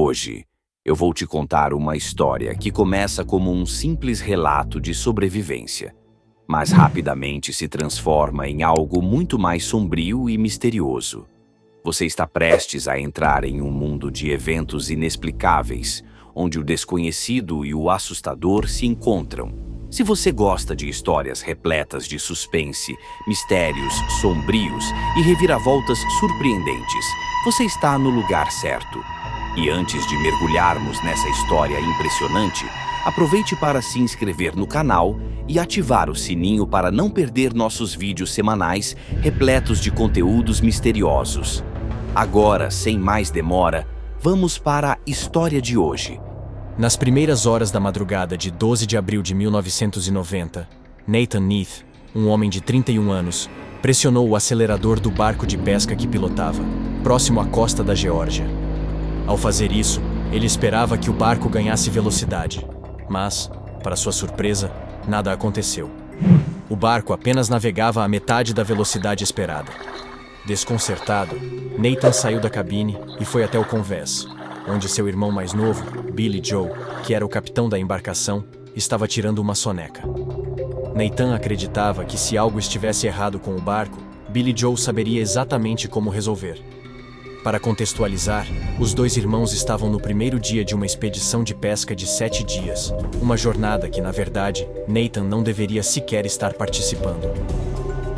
Hoje, eu vou te contar uma história que começa como um simples relato de sobrevivência, mas rapidamente se transforma em algo muito mais sombrio e misterioso. Você está prestes a entrar em um mundo de eventos inexplicáveis, onde o desconhecido e o assustador se encontram. Se você gosta de histórias repletas de suspense, mistérios sombrios e reviravoltas surpreendentes, você está no lugar certo. E antes de mergulharmos nessa história impressionante, aproveite para se inscrever no canal e ativar o sininho para não perder nossos vídeos semanais repletos de conteúdos misteriosos. Agora, sem mais demora, vamos para a história de hoje. Nas primeiras horas da madrugada de 12 de abril de 1990, Nathan Neath, um homem de 31 anos, pressionou o acelerador do barco de pesca que pilotava, próximo à costa da Geórgia. Ao fazer isso, ele esperava que o barco ganhasse velocidade, mas, para sua surpresa, nada aconteceu. O barco apenas navegava a metade da velocidade esperada. Desconcertado, Nathan saiu da cabine e foi até o convés, onde seu irmão mais novo, Billy Joe, que era o capitão da embarcação, estava tirando uma soneca. Nathan acreditava que se algo estivesse errado com o barco, Billy Joe saberia exatamente como resolver. Para contextualizar, os dois irmãos estavam no primeiro dia de uma expedição de pesca de 7 dias, uma jornada que, na verdade, Nathan não deveria sequer estar participando.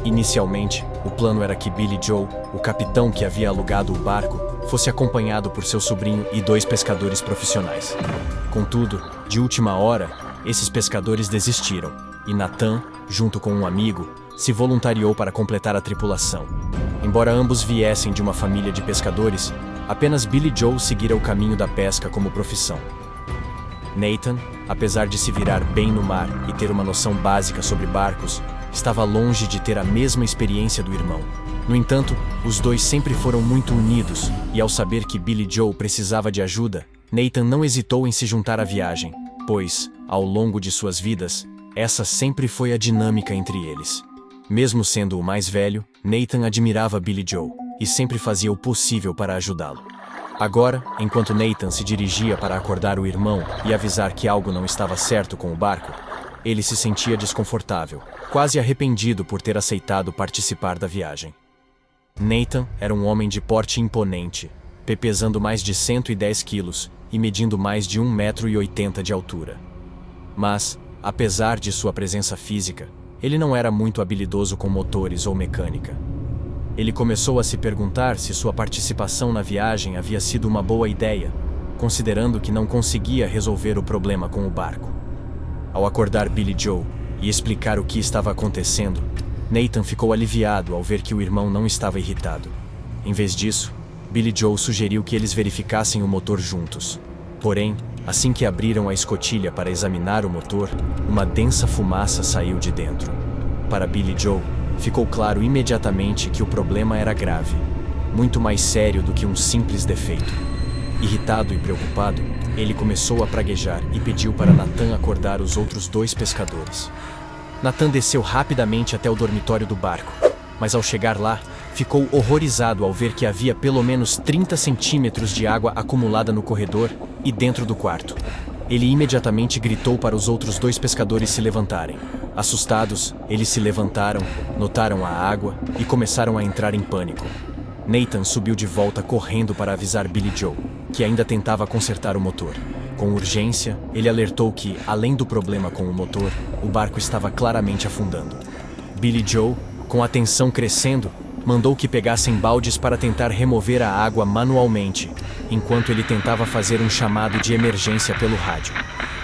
Inicialmente, o plano era que Billy Joe, o capitão que havia alugado o barco, fosse acompanhado por seu sobrinho e 2 pescadores profissionais. Contudo, de última hora, esses pescadores desistiram, e Nathan, junto com um amigo, se voluntariou para completar a tripulação. Embora ambos viessem de uma família de pescadores, apenas Billy Joe seguira o caminho da pesca como profissão. Nathan, apesar de se virar bem no mar e ter uma noção básica sobre barcos, estava longe de ter a mesma experiência do irmão. No entanto, os dois sempre foram muito unidos, e ao saber que Billy Joe precisava de ajuda, Nathan não hesitou em se juntar à viagem, pois, ao longo de suas vidas, essa sempre foi a dinâmica entre eles. Mesmo sendo o mais velho, Nathan admirava Billy Joe e sempre fazia o possível para ajudá-lo. Agora, enquanto Nathan se dirigia para acordar o irmão e avisar que algo não estava certo com o barco, ele se sentia desconfortável, quase arrependido por ter aceitado participar da viagem. Nathan era um homem de porte imponente, pesando mais de 110 quilos e medindo mais de 1,80 m de altura. Mas, apesar de sua presença física, ele não era muito habilidoso com motores ou mecânica. Ele começou a se perguntar se sua participação na viagem havia sido uma boa ideia, considerando que não conseguia resolver o problema com o barco. Ao acordar Billy Joe e explicar o que estava acontecendo, Nathan ficou aliviado ao ver que o irmão não estava irritado. Em vez disso, Billy Joe sugeriu que eles verificassem o motor juntos. Porém, assim que abriram a escotilha para examinar o motor, uma densa fumaça saiu de dentro. Para Billy Joe, ficou claro imediatamente que o problema era grave, muito mais sério do que um simples defeito. Irritado e preocupado, ele começou a praguejar e pediu para Nathan acordar os outros 2 pescadores. Nathan desceu rapidamente até o dormitório do barco, mas ao chegar lá, ficou horrorizado ao ver que havia pelo menos 30 centímetros de água acumulada no corredor e dentro do quarto. Ele imediatamente gritou para os outros 2 pescadores se levantarem. Assustados, eles se levantaram, notaram a água e começaram a entrar em pânico. Nathan subiu de volta correndo para avisar Billy Joe, que ainda tentava consertar o motor. Com urgência, ele alertou que, além do problema com o motor, o barco estava claramente afundando. Billy Joe, com a tensão crescendo, mandou que pegassem baldes para tentar remover a água manualmente, enquanto ele tentava fazer um chamado de emergência pelo rádio.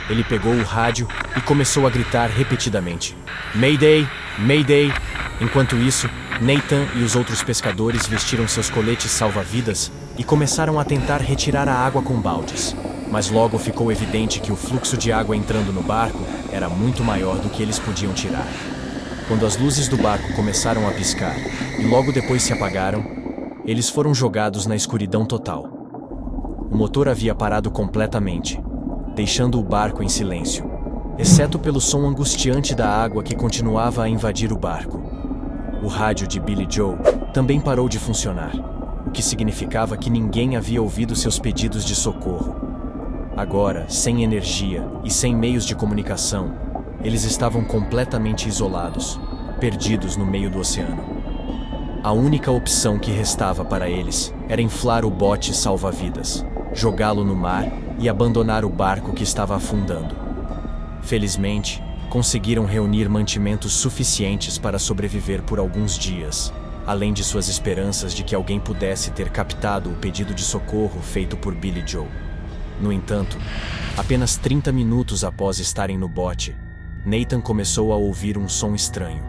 Ele pegou o rádio e começou a gritar repetidamente: "Mayday! Mayday!" Enquanto isso, Nathan e os outros pescadores vestiram seus coletes salva-vidas e começaram a tentar retirar a água com baldes. Mas logo ficou evidente que o fluxo de água entrando no barco era muito maior do que eles podiam tirar. Quando as luzes do barco começaram a piscar e logo depois se apagaram, eles foram jogados na escuridão total. O motor havia parado completamente, deixando o barco em silêncio, exceto pelo som angustiante da água que continuava a invadir o barco. O rádio de Billy Joe também parou de funcionar. o que significava que ninguém havia ouvido seus pedidos de socorro. Agora, sem energia e sem meios de comunicação, eles estavam completamente isolados, perdidos no meio do oceano. A única opção que restava para eles era inflar o bote salva-vidas, jogá-lo no mar e abandonar o barco que estava afundando. Felizmente, conseguiram reunir mantimentos suficientes para sobreviver por alguns dias, além de suas esperanças de que alguém pudesse ter captado o pedido de socorro feito por Billy Joe. No entanto, apenas 30 minutos após estarem no bote, Nathan começou a ouvir um som estranho.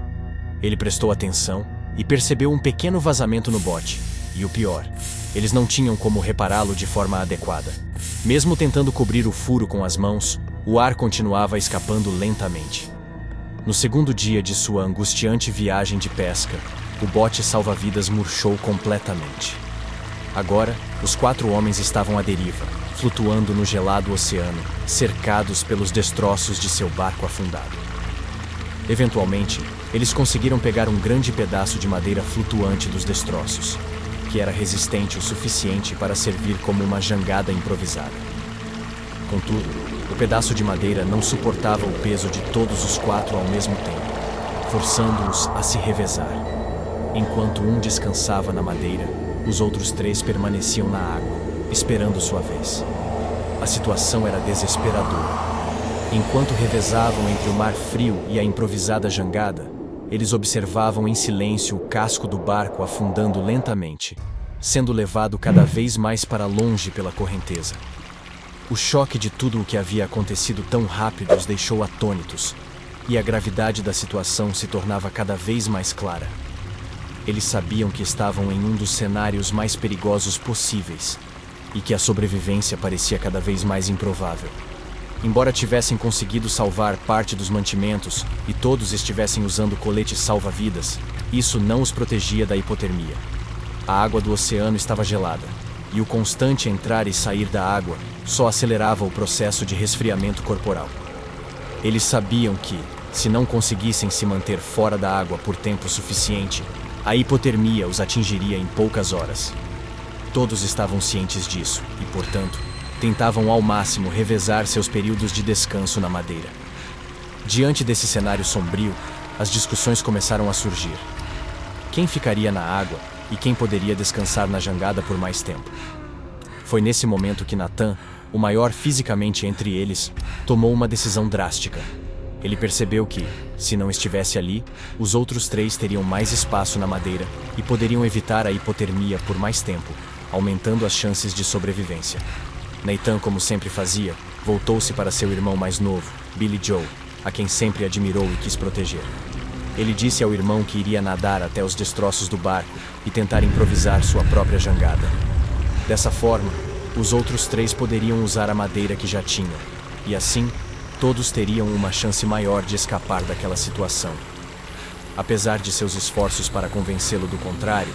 Ele prestou atenção e percebeu um pequeno vazamento no bote. E o pior, eles não tinham como repará-lo de forma adequada. Mesmo tentando cobrir o furo com as mãos, o ar continuava escapando lentamente. No segundo dia de sua angustiante viagem de pesca, o bote salva-vidas murchou completamente. Agora, os 4 homens estavam à deriva, flutuando no gelado oceano, cercados pelos destroços de seu barco afundado. Eventualmente, eles conseguiram pegar um grande pedaço de madeira flutuante dos destroços, que era resistente o suficiente para servir como uma jangada improvisada. Contudo, o pedaço de madeira não suportava o peso de todos os 4 ao mesmo tempo, forçando-os a se revezar. Enquanto um descansava na madeira, os outros 3 permaneciam na água, esperando sua vez. A situação era desesperadora. Enquanto revezavam entre o mar frio e a improvisada jangada, eles observavam em silêncio o casco do barco afundando lentamente, sendo levado cada vez mais para longe pela correnteza. O choque de tudo o que havia acontecido tão rápido os deixou atônitos, e a gravidade da situação se tornava cada vez mais clara. Eles sabiam que estavam em um dos cenários mais perigosos possíveis, e que a sobrevivência parecia cada vez mais improvável. Embora tivessem conseguido salvar parte dos mantimentos e todos estivessem usando coletes salva-vidas, isso não os protegia da hipotermia. A água do oceano estava gelada, e o constante entrar e sair da água só acelerava o processo de resfriamento corporal. Eles sabiam que, se não conseguissem se manter fora da água por tempo suficiente, a hipotermia os atingiria em poucas horas. Todos estavam cientes disso e, portanto, tentavam ao máximo revezar seus períodos de descanso na madeira. Diante desse cenário sombrio, as discussões começaram a surgir. Quem ficaria na água e quem poderia descansar na jangada por mais tempo? Foi nesse momento que Nathan, o maior fisicamente entre eles, tomou uma decisão drástica. Ele percebeu que, se não estivesse ali, os outros 3 teriam mais espaço na madeira e poderiam evitar a hipotermia por mais tempo, aumentando as chances de sobrevivência. Nathan, como sempre fazia, voltou-se para seu irmão mais novo, Billy Joe, a quem sempre admirou e quis proteger. Ele disse ao irmão que iria nadar até os destroços do barco e tentar improvisar sua própria jangada. Dessa forma, os outros 3 poderiam usar a madeira que já tinham, e assim, todos teriam uma chance maior de escapar daquela situação. Apesar de seus esforços para convencê-lo do contrário,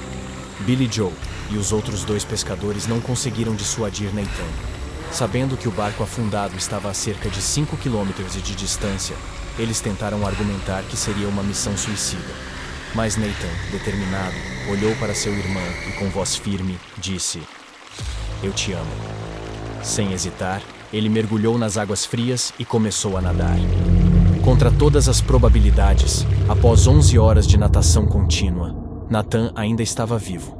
Billy Joe e os outros 2 pescadores não conseguiram dissuadir Nathan. Sabendo que o barco afundado estava a cerca de 5 quilômetros de distância, eles tentaram argumentar que seria uma missão suicida. Mas Nathan, determinado, olhou para seu irmão e com voz firme, disse: "Eu te amo." Sem hesitar, ele mergulhou nas águas frias e começou a nadar. Contra todas as probabilidades, após 11 horas de natação contínua, Nathan ainda estava vivo.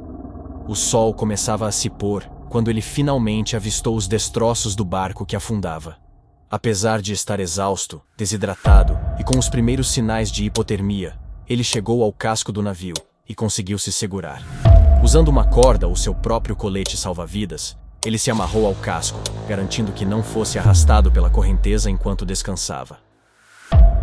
O sol começava a se pôr quando ele finalmente avistou os destroços do barco que afundava. Apesar de estar exausto, desidratado e com os primeiros sinais de hipotermia, ele chegou ao casco do navio e conseguiu se segurar. Usando uma corda ou seu próprio colete salva-vidas, ele se amarrou ao casco, garantindo que não fosse arrastado pela correnteza enquanto descansava.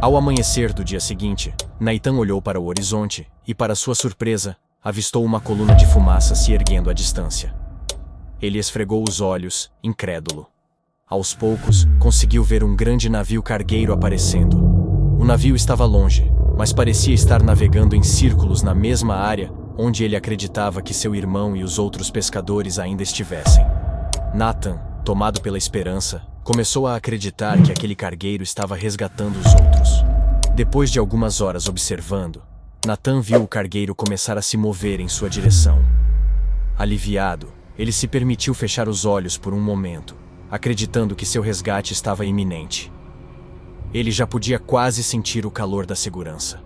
Ao amanhecer do dia seguinte, Nathan olhou para o horizonte e, para sua surpresa, avistou uma coluna de fumaça se erguendo à distância. Ele esfregou os olhos, incrédulo. Aos poucos, conseguiu ver um grande navio cargueiro aparecendo. O navio estava longe, mas parecia estar navegando em círculos na mesma área onde ele acreditava que seu irmão e os outros pescadores ainda estivessem. Nathan, tomado pela esperança, começou a acreditar que aquele cargueiro estava resgatando os outros. Depois de algumas horas observando, Nathan viu o cargueiro começar a se mover em sua direção. Aliviado, ele se permitiu fechar os olhos por um momento, acreditando que seu resgate estava iminente. Ele já podia quase sentir o calor da segurança.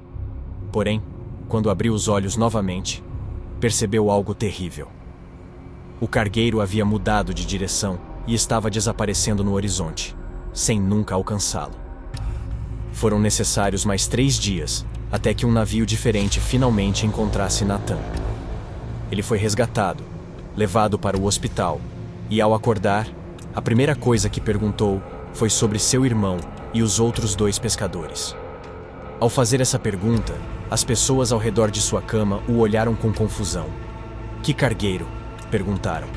Porém, quando abriu os olhos novamente, percebeu algo terrível. O cargueiro havia mudado de direção e estava desaparecendo no horizonte, sem nunca alcançá-lo. Foram necessários mais 3 dias até que um navio diferente finalmente encontrasse Nathan. Ele foi resgatado, levado para o hospital, e ao acordar, a primeira coisa que perguntou foi sobre seu irmão e os outros 2 pescadores. Ao fazer essa pergunta, as pessoas ao redor de sua cama o olharam com confusão. "Que cargueiro?" perguntaram.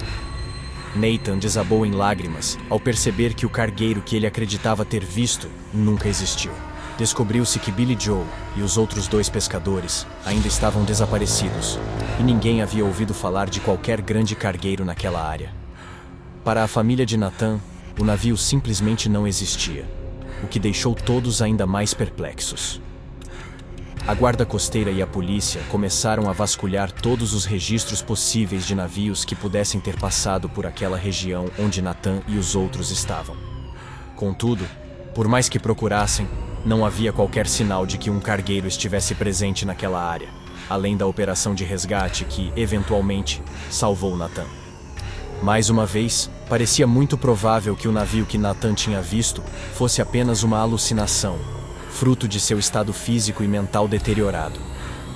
Nathan desabou em lágrimas ao perceber que o cargueiro que ele acreditava ter visto nunca existiu. Descobriu-se que Billy Joe e os outros 2 pescadores ainda estavam desaparecidos, e ninguém havia ouvido falar de qualquer grande cargueiro naquela área. Para a família de Nathan, o navio simplesmente não existia, o que deixou todos ainda mais perplexos. A guarda costeira e a polícia começaram a vasculhar todos os registros possíveis de navios que pudessem ter passado por aquela região onde Nathan e os outros estavam. Contudo, por mais que procurassem, não havia qualquer sinal de que um cargueiro estivesse presente naquela área, além da operação de resgate que, eventualmente, salvou Nathan. Mais uma vez, parecia muito provável que o navio que Nathan tinha visto fosse apenas uma alucinação, fruto de seu estado físico e mental deteriorado.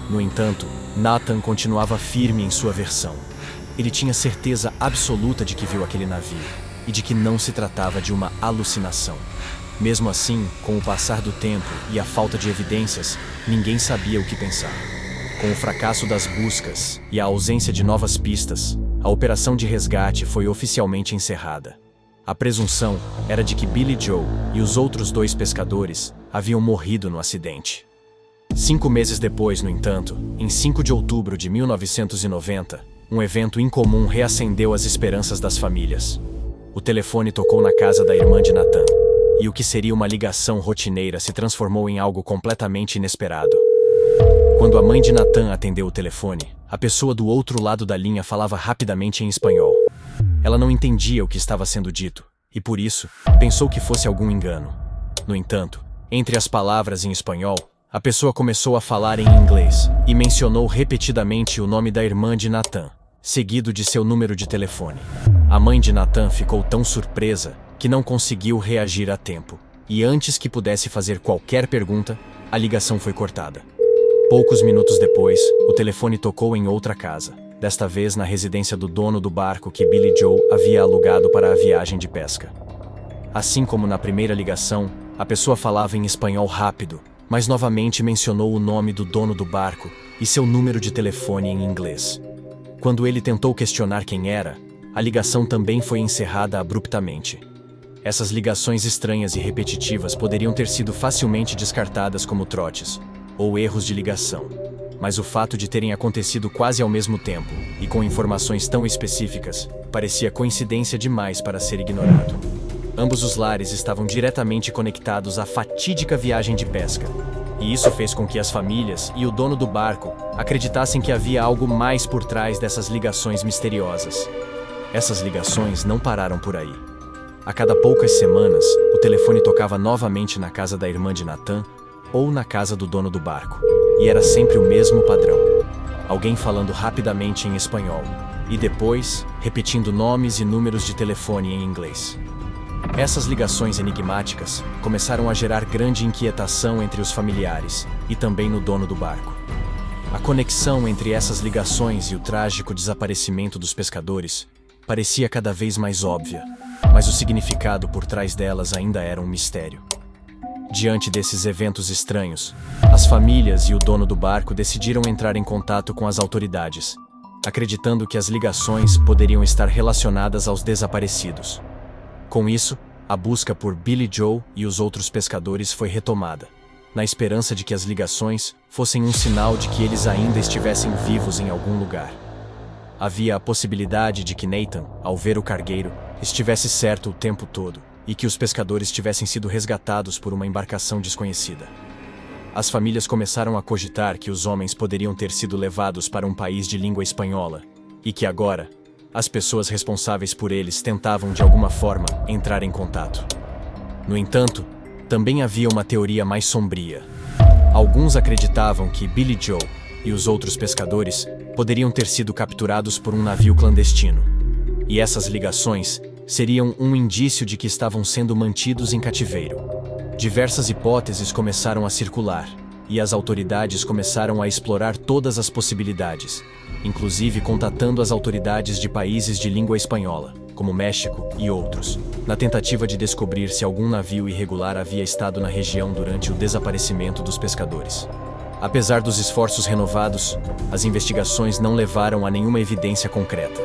No entanto, Nathan continuava firme em sua versão. Ele tinha certeza absoluta de que viu aquele navio, e de que não se tratava de uma alucinação. Mesmo assim, com o passar do tempo e a falta de evidências, ninguém sabia o que pensar. Com o fracasso das buscas e a ausência de novas pistas, a operação de resgate foi oficialmente encerrada. A presunção era de que Billy Joe e os outros 2 pescadores haviam morrido no acidente. 5 meses depois, no entanto, em 5 de outubro de 1990, um evento incomum reacendeu as esperanças das famílias. O telefone tocou na casa da irmã de Nathan, e o que seria uma ligação rotineira se transformou em algo completamente inesperado. Quando a mãe de Nathan atendeu o telefone, a pessoa do outro lado da linha falava rapidamente em espanhol. Ela não entendia o que estava sendo dito, e por isso, pensou que fosse algum engano. No entanto, entre as palavras em espanhol, a pessoa começou a falar em inglês, e mencionou repetidamente o nome da irmã de Nathan, seguido de seu número de telefone. A mãe de Nathan ficou tão surpresa que não conseguiu reagir a tempo, e antes que pudesse fazer qualquer pergunta, a ligação foi cortada. Poucos minutos depois, o telefone tocou em outra casa, desta vez na residência do dono do barco que Billy Joe havia alugado para a viagem de pesca. Assim como na primeira ligação, a pessoa falava em espanhol rápido, mas novamente mencionou o nome do dono do barco e seu número de telefone em inglês. Quando ele tentou questionar quem era, a ligação também foi encerrada abruptamente. Essas ligações estranhas e repetitivas poderiam ter sido facilmente descartadas como trotes, ou erros de ligação. Mas o fato de terem acontecido quase ao mesmo tempo, e com informações tão específicas, parecia coincidência demais para ser ignorado. Ambos os lares estavam diretamente conectados à fatídica viagem de pesca, e isso fez com que as famílias e o dono do barco acreditassem que havia algo mais por trás dessas ligações misteriosas. Essas ligações não pararam por aí. A cada poucas semanas, o telefone tocava novamente na casa da irmã de Nathan ou na casa do dono do barco, e era sempre o mesmo padrão. Alguém falando rapidamente em espanhol, e depois, repetindo nomes e números de telefone em inglês. Essas ligações enigmáticas começaram a gerar grande inquietação entre os familiares, e também no dono do barco. A conexão entre essas ligações e o trágico desaparecimento dos pescadores parecia cada vez mais óbvia, mas o significado por trás delas ainda era um mistério. Diante desses eventos estranhos, as famílias e o dono do barco decidiram entrar em contato com as autoridades, acreditando que as ligações poderiam estar relacionadas aos desaparecidos. Com isso, a busca por Billy Joe e os outros pescadores foi retomada, na esperança de que as ligações fossem um sinal de que eles ainda estivessem vivos em algum lugar. Havia a possibilidade de que Nathan, ao ver o cargueiro, estivesse certo o tempo todo, e que os pescadores tivessem sido resgatados por uma embarcação desconhecida. As famílias começaram a cogitar que os homens poderiam ter sido levados para um país de língua espanhola, e que agora, as pessoas responsáveis por eles tentavam de alguma forma entrar em contato. No entanto, também havia uma teoria mais sombria. Alguns acreditavam que Billy Joe e os outros pescadores poderiam ter sido capturados por um navio clandestino. E essas ligações seriam um indício de que estavam sendo mantidos em cativeiro. Diversas hipóteses começaram a circular, e as autoridades começaram a explorar todas as possibilidades, inclusive contatando as autoridades de países de língua espanhola, como México e outros, na tentativa de descobrir se algum navio irregular havia estado na região durante o desaparecimento dos pescadores. Apesar dos esforços renovados, as investigações não levaram a nenhuma evidência concreta.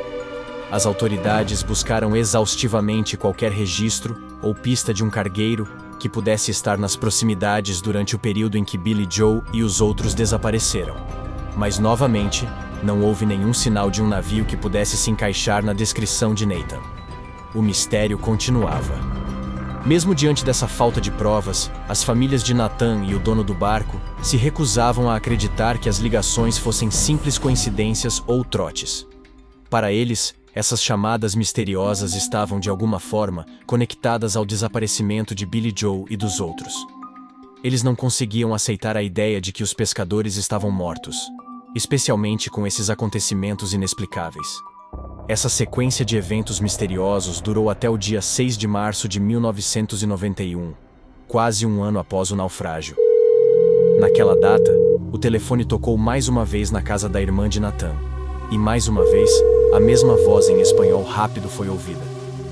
As autoridades buscaram exaustivamente qualquer registro ou pista de um cargueiro que pudesse estar nas proximidades durante o período em que Billy Joe e os outros desapareceram. Mas, novamente, não houve nenhum sinal de um navio que pudesse se encaixar na descrição de Nathan. O mistério continuava. Mesmo diante dessa falta de provas, as famílias de Nathan e o dono do barco se recusavam a acreditar que as ligações fossem simples coincidências ou trotes. Para eles, essas chamadas misteriosas estavam de alguma forma conectadas ao desaparecimento de Billy Joe e dos outros. Eles não conseguiam aceitar a ideia de que os pescadores estavam mortos, especialmente com esses acontecimentos inexplicáveis. Essa sequência de eventos misteriosos durou até o dia 6 de março de 1991, quase um ano após o naufrágio. Naquela data, o telefone tocou mais uma vez na casa da irmã de Nathan, e mais uma vez, a mesma voz em espanhol rápido foi ouvida.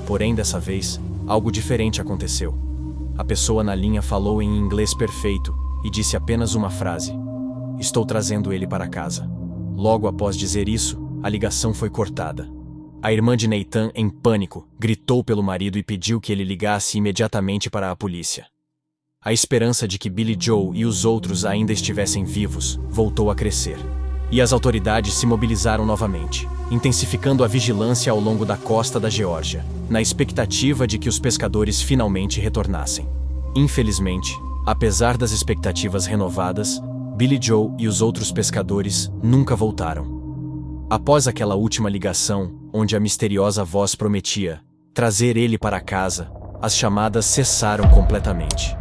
Porém, dessa vez, algo diferente aconteceu. A pessoa na linha falou em inglês perfeito e disse apenas uma frase: "Estou trazendo ele para casa." Logo após dizer isso, a ligação foi cortada. A irmã de Nathan, em pânico, gritou pelo marido e pediu que ele ligasse imediatamente para a polícia. A esperança de que Billy Joe e os outros ainda estivessem vivos voltou a crescer. E as autoridades se mobilizaram novamente, intensificando a vigilância ao longo da costa da Geórgia, na expectativa de que os pescadores finalmente retornassem. Infelizmente, apesar das expectativas renovadas, Billy Joe e os outros pescadores nunca voltaram. Após aquela última ligação, onde a misteriosa voz prometia trazer ele para casa, as chamadas cessaram completamente.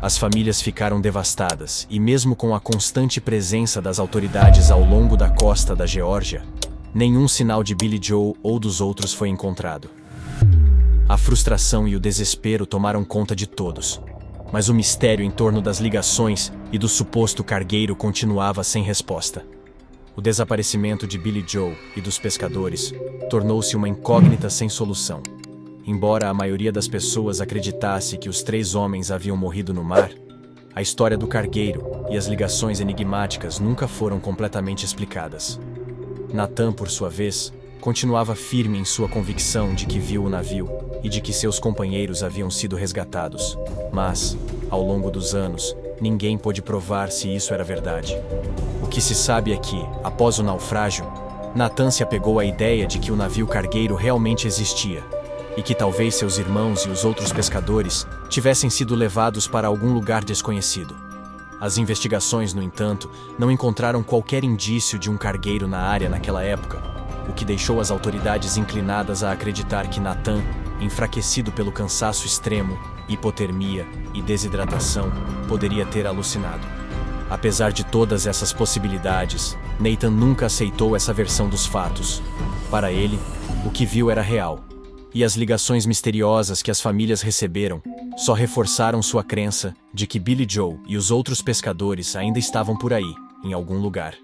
As famílias ficaram devastadas e, mesmo com a constante presença das autoridades ao longo da costa da Geórgia, nenhum sinal de Billy Joe ou dos outros foi encontrado. A frustração e o desespero tomaram conta de todos, mas o mistério em torno das ligações e do suposto cargueiro continuava sem resposta. O desaparecimento de Billy Joe e dos pescadores tornou-se uma incógnita sem solução. Embora a maioria das pessoas acreditasse que os 3 homens haviam morrido no mar, a história do cargueiro e as ligações enigmáticas nunca foram completamente explicadas. Nathan, por sua vez, continuava firme em sua convicção de que viu o navio e de que seus companheiros haviam sido resgatados. Mas, ao longo dos anos, ninguém pôde provar se isso era verdade. O que se sabe é que, após o naufrágio, Nathan se apegou à ideia de que o navio cargueiro realmente existia, e que talvez seus irmãos e os outros pescadores tivessem sido levados para algum lugar desconhecido. As investigações, no entanto, não encontraram qualquer indício de um cargueiro na área naquela época, o que deixou as autoridades inclinadas a acreditar que Nathan, enfraquecido pelo cansaço extremo, hipotermia e desidratação, poderia ter alucinado. Apesar de todas essas possibilidades, Nathan nunca aceitou essa versão dos fatos. Para ele, o que viu era real, e as ligações misteriosas que as famílias receberam só reforçaram sua crença de que Billy Joe e os outros pescadores ainda estavam por aí, em algum lugar.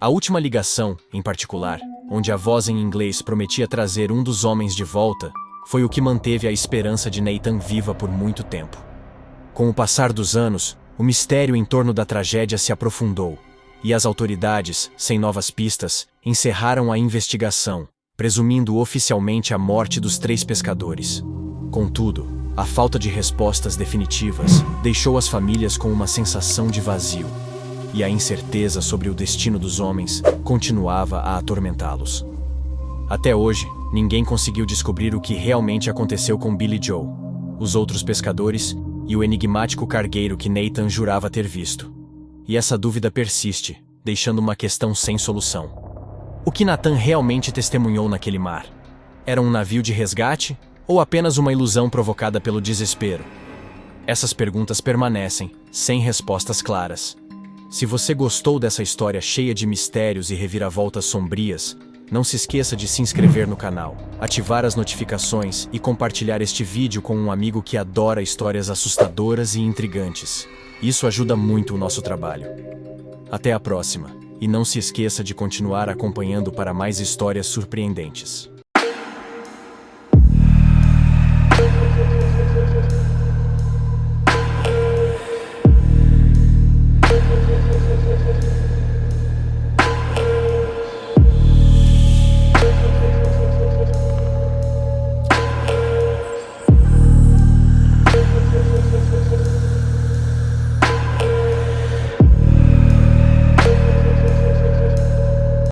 A última ligação, em particular, onde a voz em inglês prometia trazer um dos homens de volta, foi o que manteve a esperança de Nathan viva por muito tempo. Com o passar dos anos, o mistério em torno da tragédia se aprofundou, e as autoridades, sem novas pistas, encerraram a investigação, presumindo oficialmente a morte dos 3 pescadores. Contudo, a falta de respostas definitivas deixou as famílias com uma sensação de vazio, e a incerteza sobre o destino dos homens continuava a atormentá-los. Até hoje, ninguém conseguiu descobrir o que realmente aconteceu com Billy Joe, os outros pescadores e o enigmático cargueiro que Nathan jurava ter visto. E essa dúvida persiste, deixando uma questão sem solução. O que Nathan realmente testemunhou naquele mar? Era um navio de resgate ou apenas uma ilusão provocada pelo desespero? Essas perguntas permanecem, sem respostas claras. Se você gostou dessa história cheia de mistérios e reviravoltas sombrias, não se esqueça de se inscrever no canal, ativar as notificações e compartilhar este vídeo com um amigo que adora histórias assustadoras e intrigantes. Isso ajuda muito o nosso trabalho. Até a próxima, e não se esqueça de continuar acompanhando para mais histórias surpreendentes.